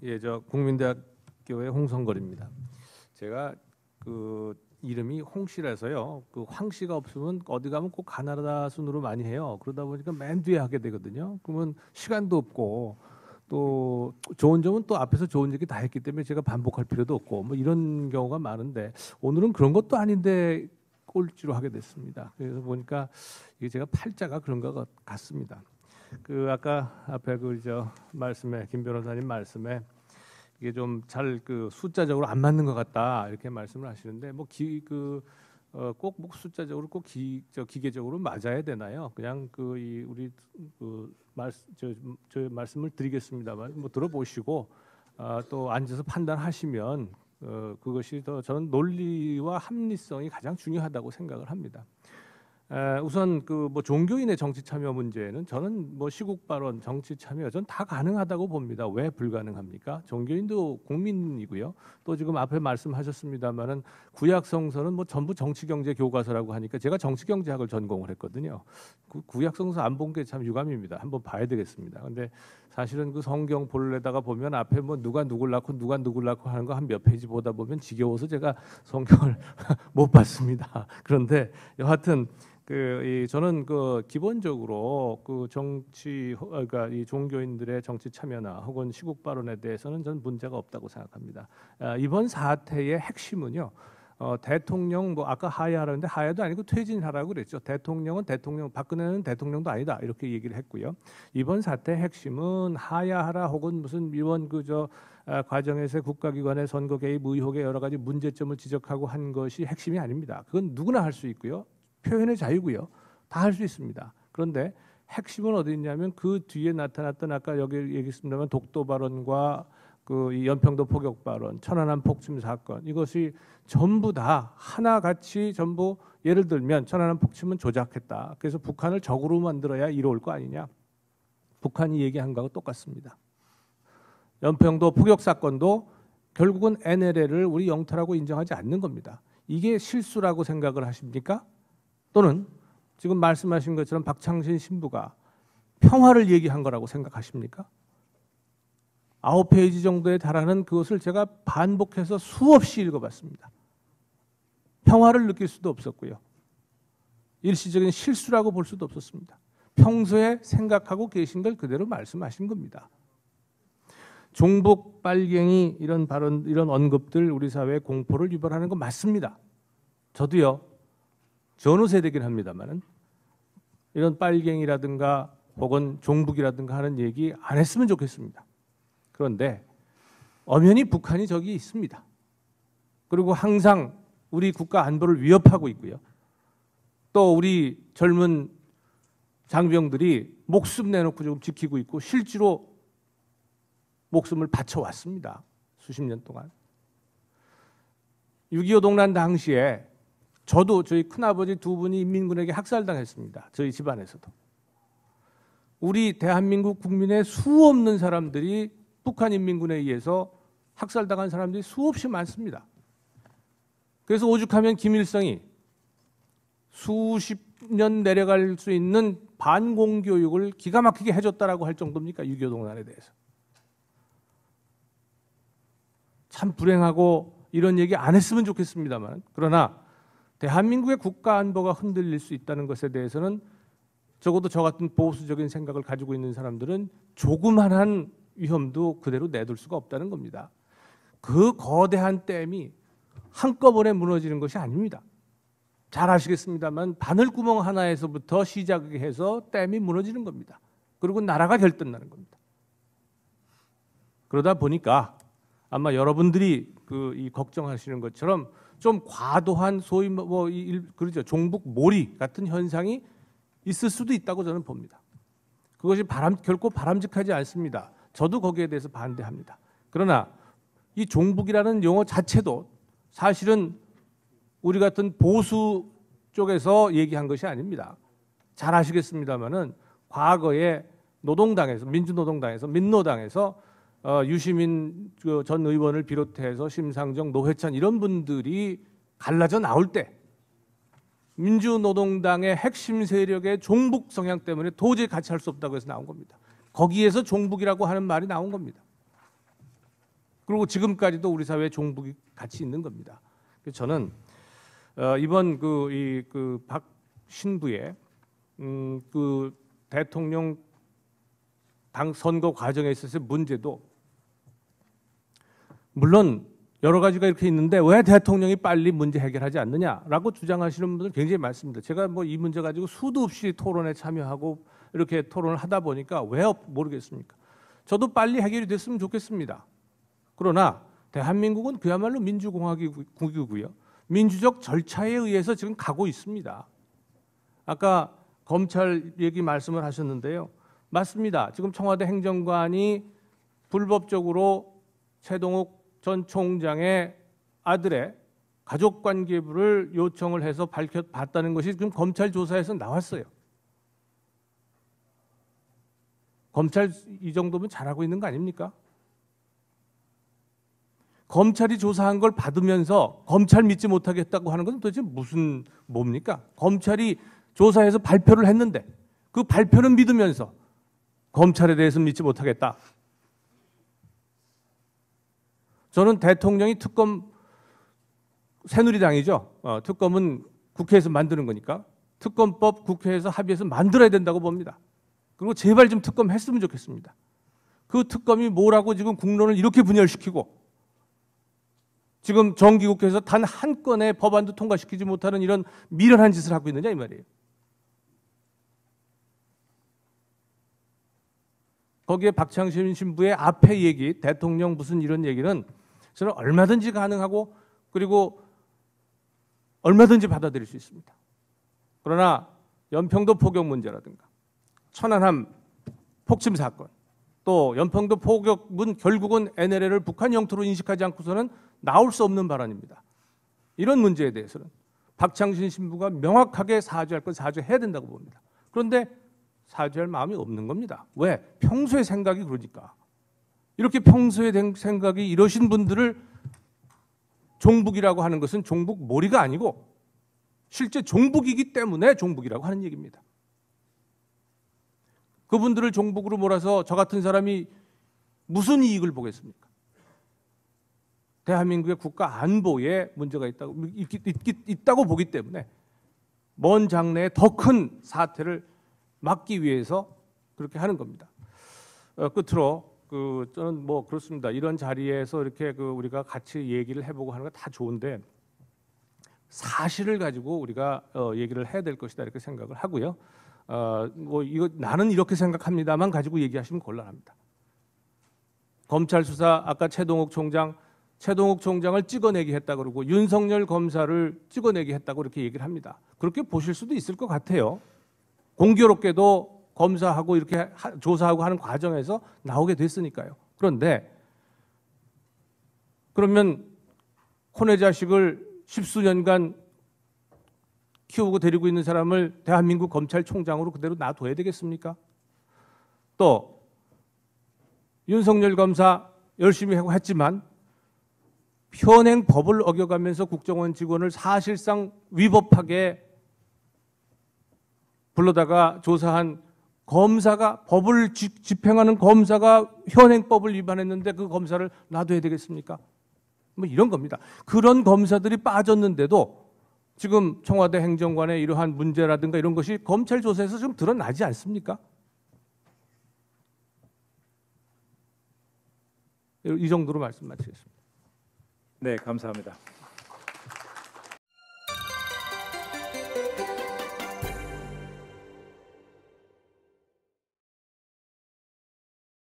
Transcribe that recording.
예, 저 국민대학교의 홍성걸입니다. 제가 그 이름이 홍씨라서요. 그 황씨가 없으면 어디 가면 꼭 가나다 순으로 많이 해요. 그러다 보니까 맨 뒤에 하게 되거든요. 그러면 시간도 없고 또 좋은 점은 또 앞에서 좋은 얘기 다 했기 때문에 제가 반복할 필요도 없고 뭐 이런 경우가 많은데 오늘은 그런 것도 아닌데 꼴찌로 하게 됐습니다. 그래서 보니까 이게 제가 팔자가 그런 것 같습니다. 그 아까 앞에 그 저 말씀에 김 변호사님 말씀에 이게 좀 잘 그 숫자적으로 안 맞는 것 같다 이렇게 말씀을 하시는데 뭐 꼭 뭐 숫자적으로 꼭 기계적으로 맞아야 되나요? 그냥 우리 저 말씀을 드리겠습니다만 뭐 들어보시고 또 앉아서 판단하시면 그것이 더 저는 논리와 합리성이 가장 중요하다고 생각을 합니다. 우선 그 뭐 종교인의 정치 참여 문제는 저는 뭐 시국 발언, 정치 참여 전 다 가능하다고 봅니다. 왜 불가능합니까? 종교인도 국민이고요. 또 지금 앞에 말씀하셨습니다만은 구약 성서는 뭐 전부 정치 경제 교과서라고 하니까 제가 정치 경제학을 전공을 했거든요. 구약 성서 안 본 게 참 유감입니다. 한번 봐야 되겠습니다. 근데 사실은 그 성경 본래다가 보면 앞에 뭐 누가 누굴 낳고 누가 누굴 낳고 하는 거 한 몇 페이지 보다 보면 지겨워서 제가 성경을 못 봤습니다. 그런데 여하튼 저는 기본적으로 그러니까 이 종교인들의 정치 참여나 혹은 시국 발언에 대해서는 저는 문제가 없다고 생각합니다. 이번 사태의 핵심은요. 대통령 뭐 아까 하야하는데 하야도 아니고 퇴진하라고 그랬죠. 대통령은 대통령, 박근혜는 대통령도 아니다 이렇게 얘기를 했고요. 이번 사태의 핵심은 하야하라 혹은 무슨 이번 과정에서 국가기관의 선거 개입 의혹의 여러 가지 문제점을 지적하고 한 것이 핵심이 아닙니다. 그건 누구나 할 수 있고요. 표현의 자유고요. 다 할 수 있습니다. 그런데 핵심은 어디 있냐면 그 뒤에 나타났던 아까 여기 얘기했습니다만 독도 발언과 이 연평도 포격 발언, 천안함 폭침 사건 이것이 전부 다 하나같이 전부 예를 들면 천안함 폭침은 조작했다. 그래서 북한을 적으로 만들어야 이로울 거 아니냐. 북한이 얘기한 거하고 똑같습니다. 연평도 포격 사건도 결국은 NLL을 우리 영토라고 인정하지 않는 겁니다. 이게 실수라고 생각을 하십니까? 또는 지금 말씀하신 것처럼 박창신 신부가 평화를 얘기한 거라고 생각하십니까? 9페이지 정도에 달하는 그것을 제가 반복해서 수없이 읽어봤습니다. 평화를 느낄 수도 없었고요. 일시적인 실수라고 볼 수도 없었습니다. 평소에 생각하고 계신 걸 그대로 말씀하신 겁니다. 종북, 빨갱이 이런 발언, 이런 언급들 우리 사회에 공포를 유발하는 거 맞습니다. 저도요. 전후 세대긴 합니다만은 이런 빨갱이라든가 혹은 종북이라든가 하는 얘기 안 했으면 좋겠습니다. 그런데 엄연히 북한이 저기 있습니다. 그리고 항상 우리 국가 안보를 위협하고 있고요. 또 우리 젊은 장병들이 목숨 내놓고 지금 지키고 있고 실제로 목숨을 바쳐왔습니다. 수십 년 동안. 6.25 동란 당시에 저도 저희 큰아버지 두 분이 인민군에게 학살당했습니다. 저희 집안에서도. 우리 대한민국 국민의 수없는 사람들이 북한 인민군에 의해서 학살당한 사람들이 수없이 많습니다. 그래서 오죽하면 김일성이 수십 년 내려갈 수 있는 반공교육을 기가 막히게 해줬다라고 할 정도입니까? 6.25 동란에 대해서. 참 불행하고 이런 얘기 안 했으면 좋겠습니다만 그러나 대한민국의 국가 안보가 흔들릴 수 있다는 것에 대해서는 적어도 저 같은 보수적인 생각을 가지고 있는 사람들은 조그만한 위험도 그대로 내둘 수가 없다는 겁니다. 그 거대한 댐이 한꺼번에 무너지는 것이 아닙니다. 잘 아시겠습니다만 바늘구멍 하나에서부터 시작해서 댐이 무너지는 겁니다. 그리고 나라가 결단나는 겁니다. 그러다 보니까 아마 여러분들이 이 걱정하시는 것처럼 좀 과도한 소위 그러죠. 종북 몰이 같은 현상이 있을 수도 있다고 저는 봅니다. 그것이 결코 바람직하지 않습니다. 저도 거기에 대해서 반대합니다. 그러나 이 종북이라는 용어 자체도 사실은 우리 같은 보수 쪽에서 얘기한 것이 아닙니다. 잘 아시겠습니다만은 과거에 노동당에서 민주노동당에서 민노당에서 유시민 전 의원을 비롯해서 심상정, 노회찬 이런 분들이 갈라져 나올 때 민주노동당의 핵심 세력의 종북 성향 때문에 도저히 같이 할 수 없다고 해서 나온 겁니다. 거기에서 종북이라고 하는 말이 나온 겁니다. 그리고 지금까지도 우리 사회에 종북이 같이 있는 겁니다. 그래서 저는 이번 박 신부의 그 대통령 당 선거 과정에 있어서의 문제도 물론 여러 가지가 이렇게 있는데 왜 대통령이 빨리 문제 해결하지 않느냐라고 주장하시는 분들 굉장히 많습니다. 제가 뭐 이 문제 가지고 수도 없이 토론에 참여하고 이렇게 토론을 하다 보니까 왜 모르겠습니까? 저도 빨리 해결이 됐으면 좋겠습니다. 그러나 대한민국은 그야말로 민주공화국이고요. 민주적 절차에 의해서 지금 가고 있습니다. 아까 검찰 얘기 말씀을 하셨는데요. 맞습니다. 지금 청와대 행정관이 불법적으로 최동욱 전 총장의 아들의 가족관계부를 요청을 해서 밝혀봤다는 것이 지금 검찰 조사에서 나왔어요. 검찰 이 정도면 잘하고 있는 거 아닙니까? 검찰이 조사한 걸 받으면서 검찰 믿지 못하겠다고 하는 건 도대체 뭡니까? 검찰이 조사해서 발표를 했는데 그 발표는 믿으면서 검찰에 대해서 믿지 못하겠다. 저는 대통령이 특검, 새누리당이죠. 특검은 국회에서 만드는 거니까 특검법 국회에서 합의해서 만들어야 된다고 봅니다. 그리고 제발 좀 특검 했으면 좋겠습니다. 그 특검이 뭐라고 지금 국론을 이렇게 분열시키고 지금 정기국회에서 단 한 건의 법안도 통과시키지 못하는 이런 미련한 짓을 하고 있느냐 이 말이에요. 거기에 박창신 신부의 앞에 얘기, 대통령 무슨 이런 얘기는 저는 얼마든지 가능하고 그리고 얼마든지 받아들일 수 있습니다. 그러나 연평도 포격 문제라든가 천안함 폭침 사건 또 연평도 포격은 결국은 NLL을 북한 영토로 인식하지 않고서는 나올 수 없는 발언입니다. 이런 문제에 대해서는 박창신 신부가 명확하게 사죄할 건 사죄해야 된다고 봅니다. 그런데 사죄할 마음이 없는 겁니다. 왜? 평소의 생각이 그러니까. 이렇게 평소에 된 생각이 이러신 분들을 종북이라고 하는 것은 종북 몰이가 아니고 실제 종북이기 때문에 종북이라고 하는 얘기입니다. 그분들을 종북으로 몰아서 저 같은 사람이 무슨 이익을 보겠습니까? 대한민국의 국가 안보에 문제가 있다고 보기 때문에 먼 장래에 더 큰 사태를 막기 위해서 그렇게 하는 겁니다. 끝으로 저는 뭐 그렇습니다. 이런 자리에서 이렇게 우리가 같이 얘기를 해보고 하는 거 다 좋은데 사실을 가지고 우리가 얘기를 해야 될 것이다 이렇게 생각을 하고요. 뭐 이거 나는 이렇게 생각합니다만 가지고 얘기하시면 곤란합니다. 검찰 수사 아까 최동욱 총장을 찍어내기 했다 그러고 윤석열 검사를 찍어내기 했다고 이렇게 얘기를 합니다. 그렇게 보실 수도 있을 것 같아요. 공교롭게도 검사하고 이렇게 조사하고 하는 과정에서 나오게 됐으니까요. 그런데 그러면 혼의 자식을 10수년간 키우고 데리고 있는 사람을 대한민국 검찰총장으로 그대로 놔둬야 되겠습니까? 또 윤석열 검사 열심히 하고 했지만 현행 법을 어겨가면서 국정원 직원을 사실상 위법하게 불러다가 조사한 검사가 법을 집행하는 검사가 현행법을 위반했는데 그 검사를 놔둬야 되겠습니까? 뭐 이런 겁니다. 그런 검사들이 빠졌는데도 지금 청와대 행정관의 이러한 문제라든가 이런 것이 검찰 조사에서 좀 드러나지 않습니까? 이 정도로 말씀 마치겠습니다. 네, 감사합니다.